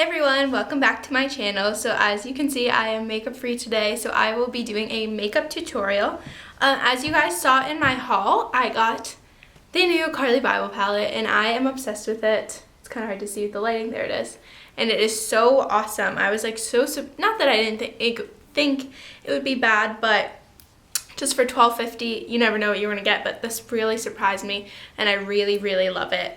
Hey everyone, welcome back to my channel. So as you can see, I am makeup free today, so I will be doing a makeup tutorial. As you guys saw in my haul, I got the new CARLI BYBEL palette and I am obsessed with it. It's kind of hard to see with the lighting, there it is. And it is so awesome. I was like not that I didn't think it would be bad, but just for $12.50, you never know what you're gonna get, but this really surprised me and I really love it.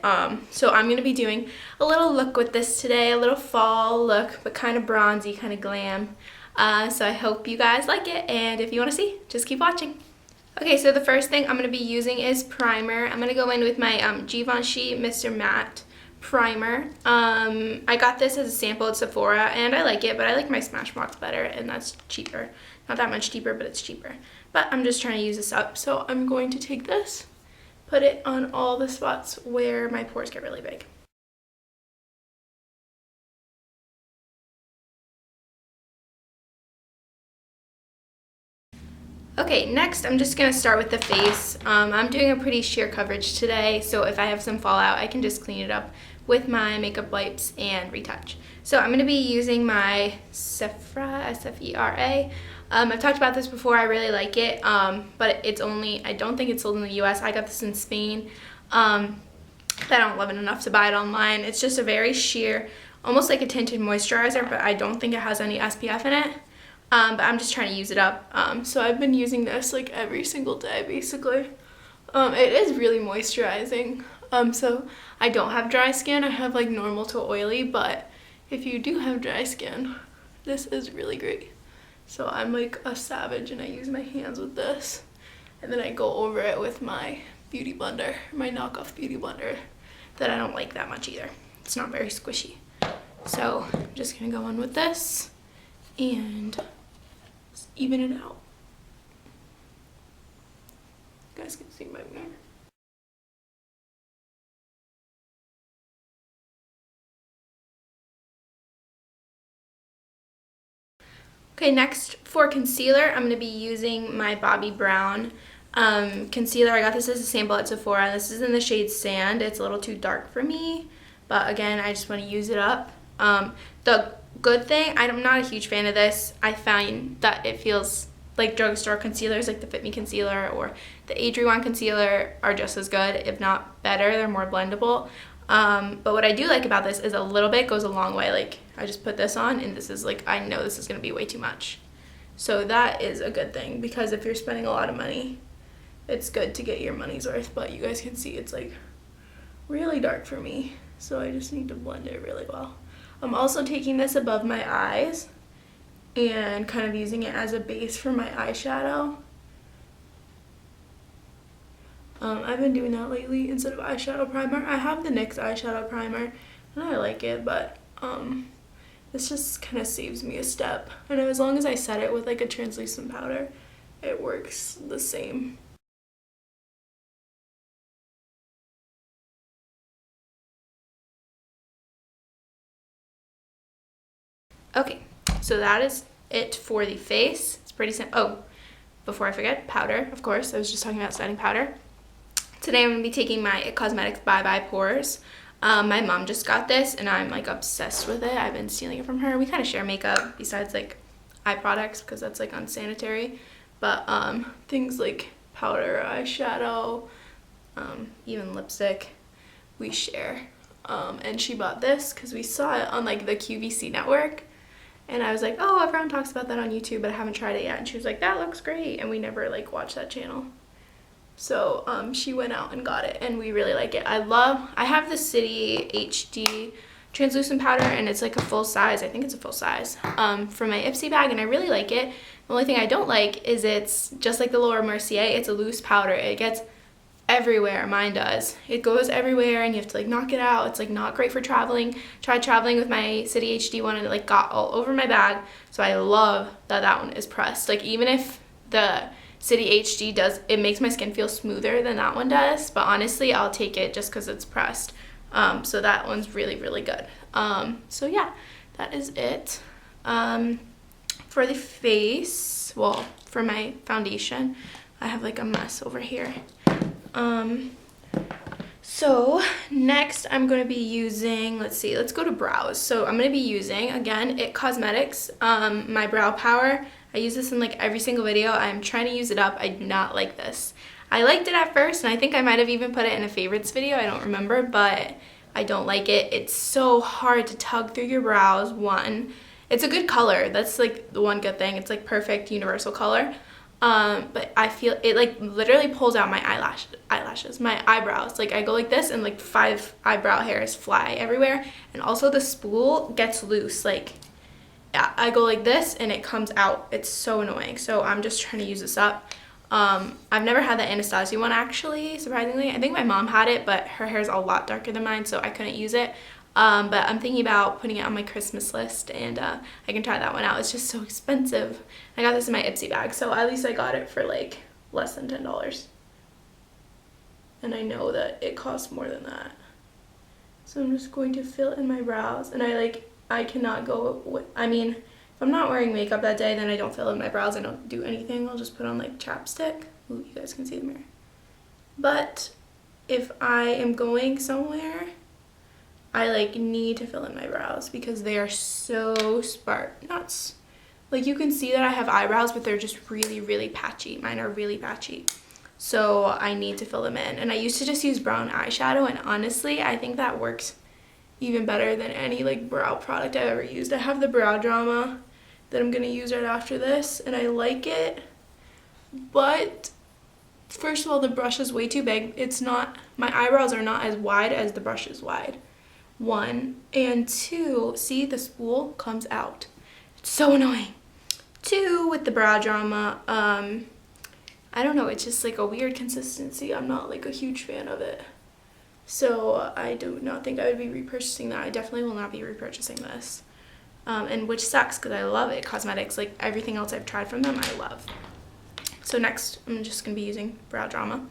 So I'm gonna be doing a little look with this today, a little fall look, but kind of bronzy, kind of glam. So I hope you guys like it, and if you wanna see, just keep watching. Okay, so the first thing I'm gonna be using is primer. I'm gonna go in with my Givenchy Mr. Matte primer. I got this as a sample at Sephora and I like it, but I like my Smashbox better and that's cheaper. Not that much cheaper, but it's cheaper. But I'm just trying to use this up, so I'm going to take this, put it on all the spots where my pores get really big. Okay, next I'm just going to start with the face. I'm doing a pretty sheer coverage today, so if I have some fallout, I can just clean it up with my makeup wipes and retouch. So I'm going to be using my Sephora, S-F-E-R-A. I've talked about this before, I really like it, but it's only, I don't think it's sold in the US. I got this in Spain. I don't love it enough to buy it online. It's just a very sheer, almost like a tinted moisturizer, but I don't think it has any SPF in it. But I'm just trying to use it up. So I've been using this like every single day, basically. It is really moisturizing. So I don't have dry skin. I have like normal to oily, but if you do have dry skin, this is really great. So I'm like a savage and I use my hands with this. And then I go over it with my beauty blender, my knockoff beauty blender that I don't like that much either. It's not very squishy. So I'm just gonna go in with this and just even it out. You guys can see my mirror. Okay, next for concealer, I'm going to be using my Bobbi Brown concealer. I got this as a sample at Sephora. This is in the shade Sand. It's a little too dark for me, but again, I just want to use it up. The good thing, I'm not a huge fan of this. I find that it feels like drugstore concealers, like the Fit Me concealer or the Adrienne concealer are just as good, if not better. They're more blendable. But what I do like about this is a little bit goes a long way. Like I just put this on and this is like, I know this is going to be way too much. So that is a good thing, because if you're spending a lot of money, it's good to get your money's worth. But you guys can see it's like really dark for me. So I just need to blend it really well. I'm also taking this above my eyes and kind of using it as a base for my eyeshadow. I've been doing that lately instead of eyeshadow primer. I have the NYX eyeshadow primer and I like it, but this just kind of saves me a step. And as long as I set it with like a translucent powder, it works the same. Okay, so that is it for the face. It's pretty simple. Oh, before I forget, powder, of course. I was just talking about setting powder. Today I'm going to be taking my It Cosmetics Bye Bye Pores. My mom just got this and I'm like obsessed with it. I've been stealing it from her. We kind of share makeup besides like eye products because that's like unsanitary. But things like powder, eyeshadow, even lipstick, we share. And she bought this because we saw it on like the QVC network. And I was like, oh, everyone talks about that on YouTube, but I haven't tried it yet. And she was like, that looks great. And we never like watched that channel. So she went out and got it and we really like it. I have the City HD translucent powder and it's like a full size. I think it's a full size for my Ipsy bag and I really like it. The only thing I don't like is it's just like the Laura Mercier. It's a loose powder. It gets everywhere. Mine does. It goes everywhere and you have to like knock it out. It's like not great for traveling. Tried traveling with my City HD one and it like got all over my bag. So I love that that one is pressed. Like even if the City HD does, it makes my skin feel smoother than that one does, but honestly I'll take it just because it's pressed. So that one's really good. So yeah, that is it. For the face, well, for my foundation, I have like a mess over here. So next I'm going to be using, let's go to brows. So I'm going to be using, again, IT Cosmetics, my brow power. I use this in like every single video. I'm trying to use it up. I do not like this. I liked it at first, and I think I might have even put it in a favorites video. I don't remember, but I don't like it. It's so hard to tug through your brows, one. It's a good color. That's like the one good thing. It's like perfect universal color. But I feel it like literally pulls out my eyelashes, my eyebrows. Like I go like this and like 5 eyebrow hairs fly everywhere. And also the spool gets loose. Like, yeah, I go like this and it comes out. It's so annoying. So I'm just trying to use this up. I've never had the Anastasia one actually, surprisingly. I think my mom had it, but her hair is a lot darker than mine, so I couldn't use it. But I'm thinking about putting it on my Christmas list, and I can try that one out. It's just so expensive. I got this in my Ipsy bag, so at least I got it for like less than $10. And I know that it costs more than that. So I'm just going to fill in my brows, and I cannot go with, I mean, if I'm not wearing makeup that day, then I don't fill in my brows. I don't do anything. I'll just put on like chapstick. Ooh, you guys can see the mirror. But if I am going somewhere, I like need to fill in my brows because they are so nuts. Like you can see that I have eyebrows, but they're just really, really patchy. Mine are really patchy. So I need to fill them in. And I used to just use brown eyeshadow, and honestly, I think that works even better than any like brow product I've ever used. I have the Brow Drama that I'm gonna use right after this, and I like it, but first of all, the brush is way too big. It's not, my eyebrows are not as wide as the brush is wide. 1, and 2, see, the spool comes out. It's so annoying. 2, with the Brow Drama, I don't know, it's just like a weird consistency. I'm not like a huge fan of it. So I do not think I would be repurchasing that. I definitely will not be repurchasing this. And which sucks because I love IT Cosmetics. Like everything else I've tried from them, I love. So next, I'm just going to be using Brow Drama.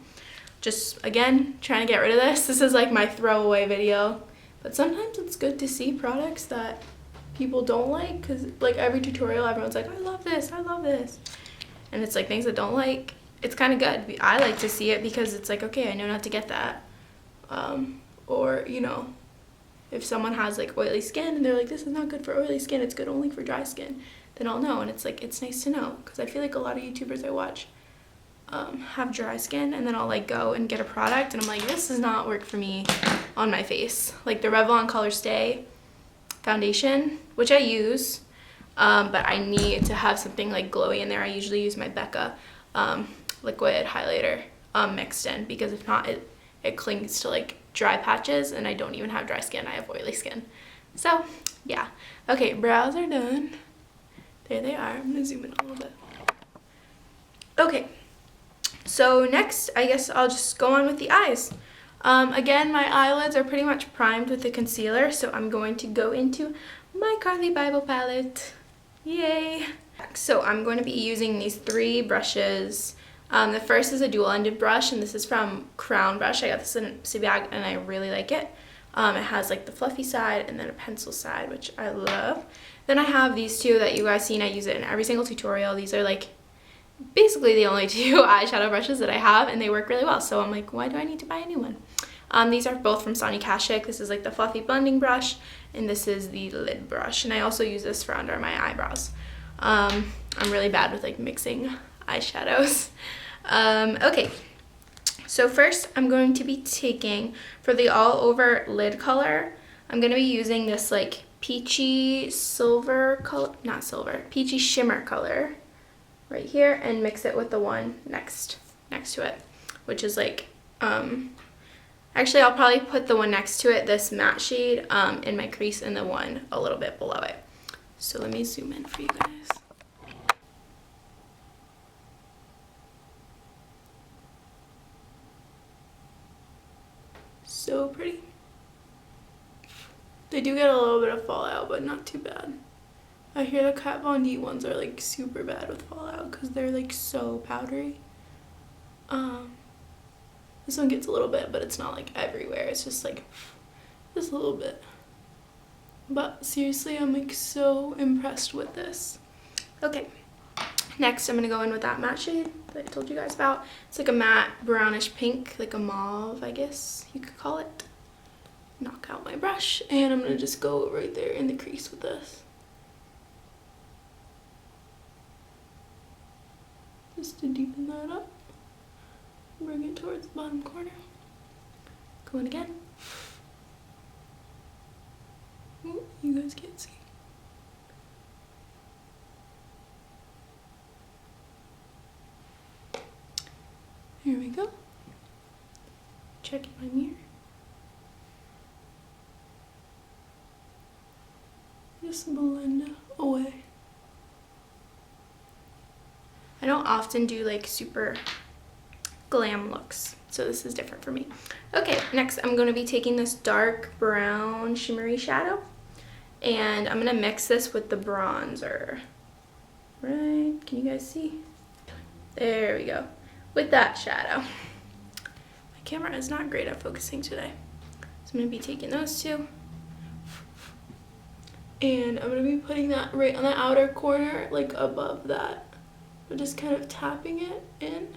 Just, again, trying to get rid of this. This is like my throwaway video. But sometimes it's good to see products that people don't like, because like every tutorial, everyone's like, I love this, I love this. And it's like things that don't like, it's kind of good. I like to see it because it's like, okay, I know not to get that. Or, you know, if someone has like oily skin and they're like, this is not good for oily skin, it's good only for dry skin, then I'll know. And it's like, it's nice to know, because I feel like a lot of YouTubers I watch have dry skin, and then I'll like go and get a product and I'm like, this does not work for me on my face. Like the Revlon Color Stay foundation, which I use, but I need to have something like glowy in there. I usually use my Becca liquid highlighter mixed in, because if not, it clings to like dry patches, and I don't even have dry skin, I have oily skin. So yeah, okay, brows are done. There they are. I'm gonna zoom in a little bit. Okay, so next I guess I'll just go on with the eyes. Again, my eyelids are pretty much primed with the concealer, so I'm going to go into my CARLI BYBEL palette. Yay! So I'm going to be using these 3 brushes. The first is a dual-ended brush, and this is from Crown Brush. I got this in a Ipsy bag, and I really like it. It has like the fluffy side and then a pencil side, which I love. Then I have these 2 that you guys seen. I use it in every single tutorial. These are like basically the only 2 eyeshadow brushes that I have, and they work really well. So I'm like, why do I need to buy a new one? These are both from Sonia Kashuk. This is like the fluffy blending brush, and this is the lid brush. And I also use this for under my eyebrows. I'm really bad with like mixing eyeshadows. Okay, so first I'm going to be taking, for the all over lid color, I'm going to be using this like peachy silver color, not silver, peachy shimmer color right here, and mix it with the one next to it, which is like, actually I'll probably put the one next to it, this matte shade, in my crease, and the one a little bit below it. So let me zoom in for you guys. So pretty. They do get a little bit of fallout, but not too bad. I hear the Kat Von D ones are like super bad with fallout because they're like so powdery. This one gets a little bit, but it's not like everywhere. It's just like just a little bit. But seriously, I'm like so impressed with this. Okay, next I'm gonna go in with that matte shade. that I told you guys about. It's like a matte brownish pink, like a mauve, I guess you could call it. Knock out my brush, and I'm gonna just go right there in the crease with this. Just to deepen that up. Bring it towards the bottom corner. Go in again. Ooh, you guys can't see. Here we go. Check my mirror. Just blend away. I don't often do like super glam looks, so this is different for me. Okay, next I'm going to be taking this dark brown shimmery shadow, and I'm going to mix this with the bronzer. Right, can you guys see? There we go. With that shadow. My camera is not great at focusing today, so I'm going to be taking those two, and I'm going to be putting that right on the outer corner, like above that. But just kind of tapping it in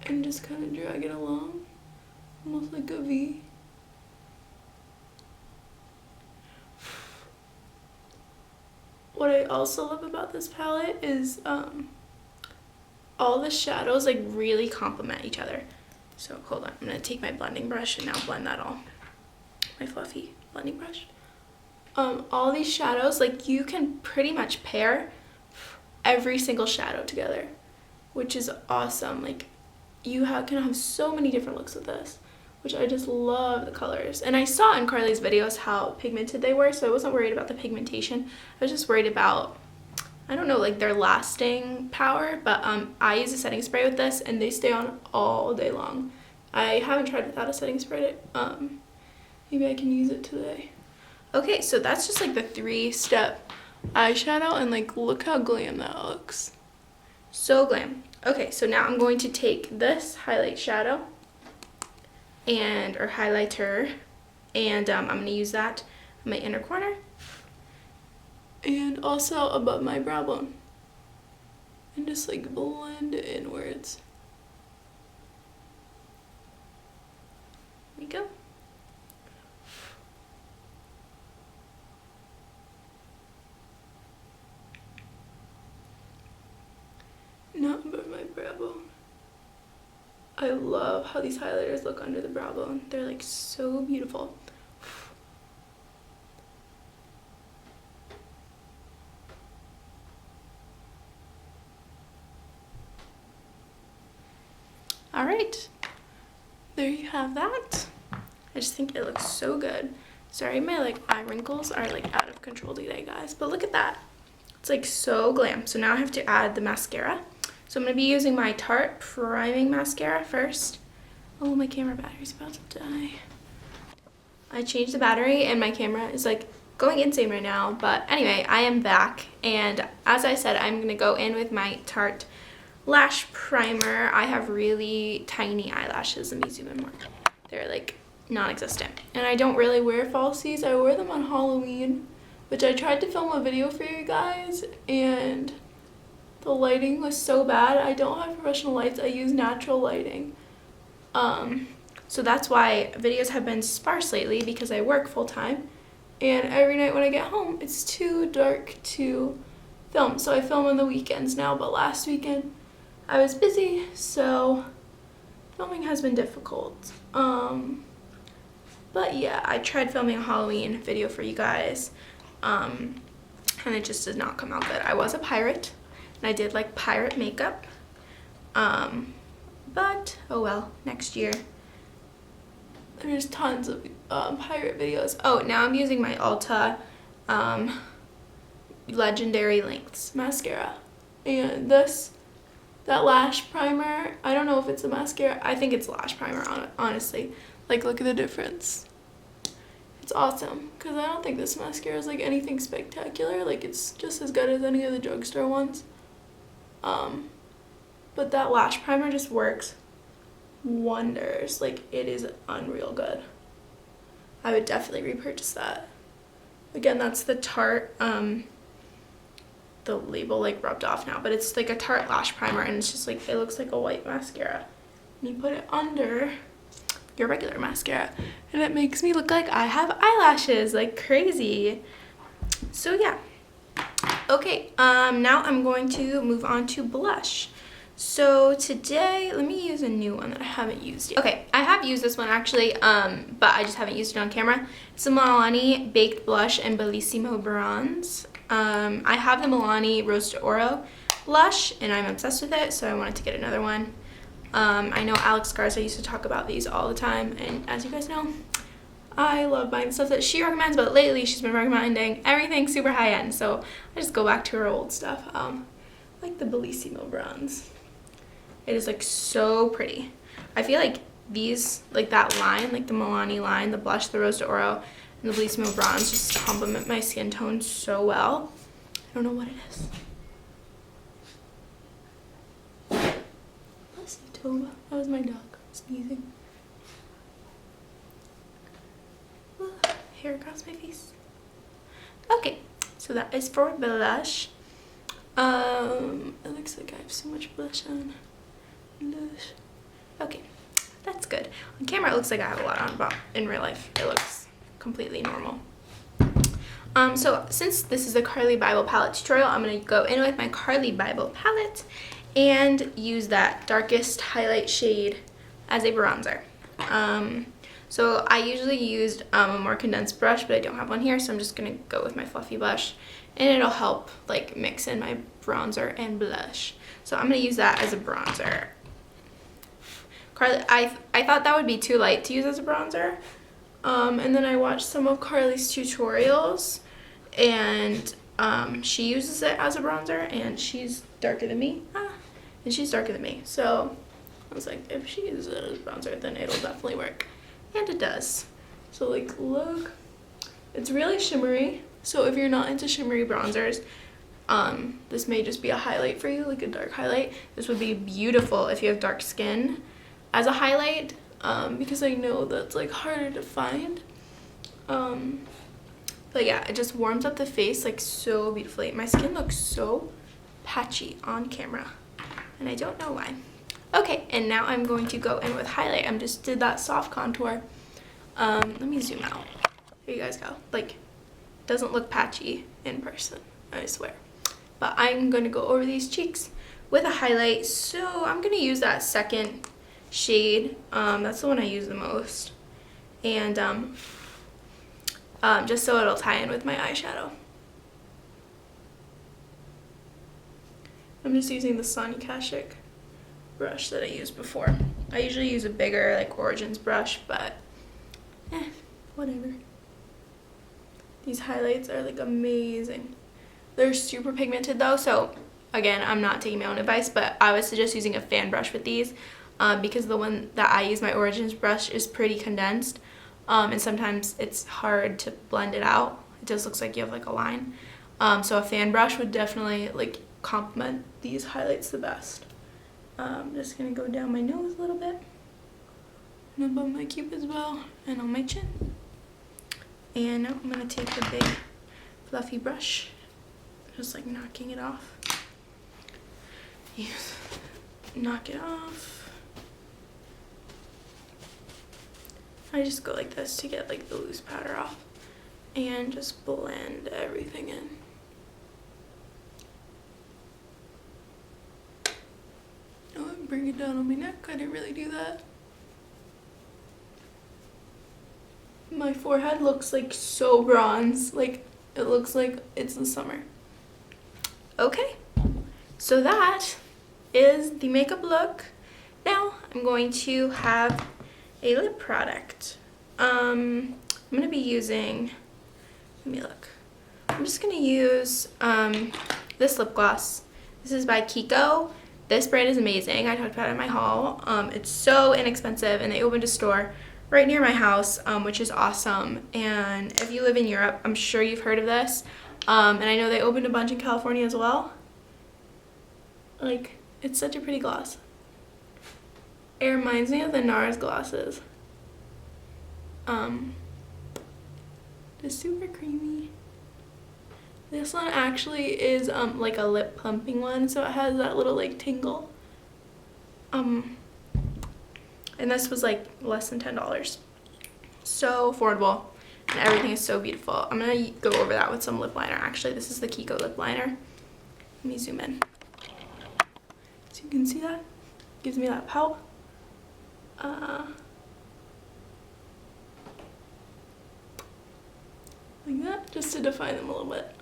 and just kind of drag it along, almost like a V. What I also love about this palette is all the shadows like really complement each other. So hold on, I'm gonna take my blending brush and now blend that all. My fluffy blending brush. All these shadows, like you can pretty much pair every single shadow together, which is awesome. Like you can have so many different looks with this, which I just love the colors. And I saw in Carly's videos how pigmented they were, so I wasn't worried about the pigmentation. I was just worried about, I don't know, like their lasting power. But I use a setting spray with this and they stay on all day long. I haven't tried without a setting spray. Maybe I can use it today. Okay, so that's just like the 3-step eyeshadow, and like look how glam that looks. So glam. Okay, so now I'm going to take this highlight shadow or highlighter, and I'm going to use that in my inner corner and also above my brow bone, and just like blend it inwards. There we go. Not above my brow bone. I love how these highlighters look under the brow bone. They're like so beautiful. All right, there you have that. I just think it looks so good. Sorry, my like eye wrinkles are like out of control today, guys, but look at that. It's like so glam. So now I have to add the mascara. So I'm going to be using my Tarte Priming Mascara first. Oh, my camera battery's about to die. I changed the battery and my camera is like going insane right now. But anyway, I am back. And as I said, I'm going to go in with my Tarte Lash Primer. I have really tiny eyelashes. Let me zoom in more. They're like non-existent. And I don't really wear falsies. I wear them on Halloween, which I tried to film a video for you guys, and the lighting was so bad. I don't have professional lights. I use natural lighting. So that's why videos have been sparse lately, because I work full-time, and every night when I get home, it's too dark to film. So I film on the weekends now, but last weekend I was busy, so filming has been difficult. But yeah, I tried filming a Halloween video for you guys, and it just did not come out good. I was a pirate, and I did like pirate makeup, but oh well, next year. There's tons of pirate videos. Oh, now I'm using my Ulta Legendary Lengths mascara, and that lash primer, I don't know if it's a mascara. I think it's lash primer, honestly. Like, look at the difference. It's awesome, because I don't think this mascara is like anything spectacular. Like, it's just as good as any of the drugstore ones. But that lash primer just works wonders. Like, it is unreal good. I would definitely repurchase that. Again, that's the Tarte the label like rubbed off now, but it's like a Tarte lash primer, and it's just like, it looks like a white mascara. And you put it under your regular mascara, and it makes me look like I have eyelashes like crazy. So yeah. Okay, now I'm going to move on to blush. So today, let me use a new one that I haven't used yet. Okay, I have used this one actually, but I just haven't used it on camera. It's a Milani Baked Blush and Bellissimo Bronze. I have the Milani Rose d'Oro blush, and I'm obsessed with it, so I wanted to get another one. I know Alex Garza used to talk about these all the time, and as you guys know, I love buying stuff that she recommends, but lately she's been recommending everything super high-end, so I just go back to her old stuff, like the Bellissimo Bronze. It is like so pretty. I feel like these, like that line, like the Milani line, the blush, the Rose d'Oro, and the Bellissimo Bronze just complement my skin tone so well. I don't know what it is. Bless you, Toba. That was my dog sneezing. Hair across my face. Okay, so that is for blush. It looks like I have so much blush on. Blush. Okay, that's good. On camera it looks like I have a lot on, but in real life it looks completely normal. So since this is a CARLI BYBEL palette tutorial, I'm going to go in with my CARLI BYBEL palette and use that darkest highlight shade as a bronzer. So I usually used a more condensed brush, but I don't have one here, so I'm just going to go with my fluffy brush, and it'll help like mix in my bronzer and blush. So I'm going to use that as a bronzer. CARLI, I thought that would be too light to use as a bronzer, and then I watched some of CARLI's tutorials, and she uses it as a bronzer, and she's darker than me, and she's darker than me, so I was like, if she uses it as a bronzer, then it'll definitely work. And it does. So like, look, it's really shimmery, so if you're not into shimmery bronzers, this may just be a highlight for you, like a dark highlight. This would be beautiful if you have dark skin as a highlight, because I know that's like harder to find. But yeah, it just warms up the face like so beautifully. My skin looks so patchy on camera, and I don't know why. Okay, and now I'm going to go in with highlight. I just did that soft contour. Let me zoom out. Here you guys go. Like, doesn't look patchy in person, I swear. But I'm going to go over these cheeks with a highlight. So I'm going to use that second shade. That's the one I use the most. And just so it'll tie in with my eyeshadow. I'm just using the Sonia Kashuk brush that I used before. I usually use a bigger like Origins brush, but whatever. These highlights are like amazing. They're super pigmented though, so again, I'm not taking my own advice, but I would suggest using a fan brush with these, because the one that I use, my Origins brush, is pretty condensed, and sometimes it's hard to blend it out. It just looks like you have like a line. So a fan brush would definitely like complement these highlights the best. I'm just going to go down my nose a little bit, and above my cupid's bow, and on my chin. And now I'm going to take the big fluffy brush, just like knocking it off. Yes. Knock it off. I just go like this to get like the loose powder off, and just blend everything in. Bring it down on my neck. I didn't really do that. My forehead looks like so bronze. Like, it looks like it's the summer. Okay, so that is the makeup look. Now I'm going to have a lip product. I'm going to be using, let me look. I'm just going to use this lip gloss. This is by Kiko. This brand is amazing. I talked about it in my haul. It's so inexpensive, and they opened a store right near my house, which is awesome. And if you live in Europe, I'm sure you've heard of this. And I know they opened a bunch in California as well. Like, it's such a pretty gloss. It reminds me of the NARS glosses. It's super creamy. This one actually is like a lip plumping one, so it has that little like tingle. And this was like less than $10. So affordable, and everything is so beautiful. I'm gonna go over that with some lip liner. Actually, this is the Kiko lip liner. Let me zoom in so you can see that. Gives me that pout. Like that, just to define them a little bit.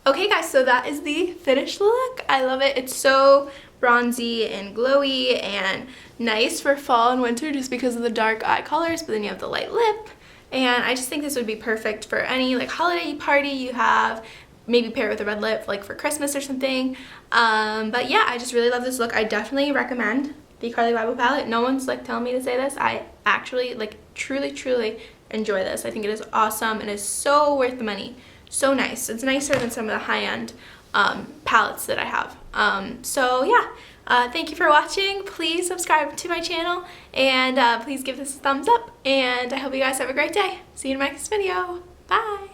Okay guys, so that is the finished look. I love it. It's so bronzy and glowy and nice for fall and winter just because of the dark eye colors, but then you have the light lip. And I just think this would be perfect for any like holiday party you have. Maybe pair it with a red lip like for Christmas or something. But yeah, I just really love this look. I definitely recommend the CARLI BYBEL palette. No one's like telling me to say this. I actually like truly enjoy this. I think it is awesome and is so worth the money. So nice. It's nicer than some of the high-end palettes that I have. So yeah, thank you for watching. Please subscribe to my channel and please give this a thumbs up, and I hope you guys have a great day. See you in my next video. Bye.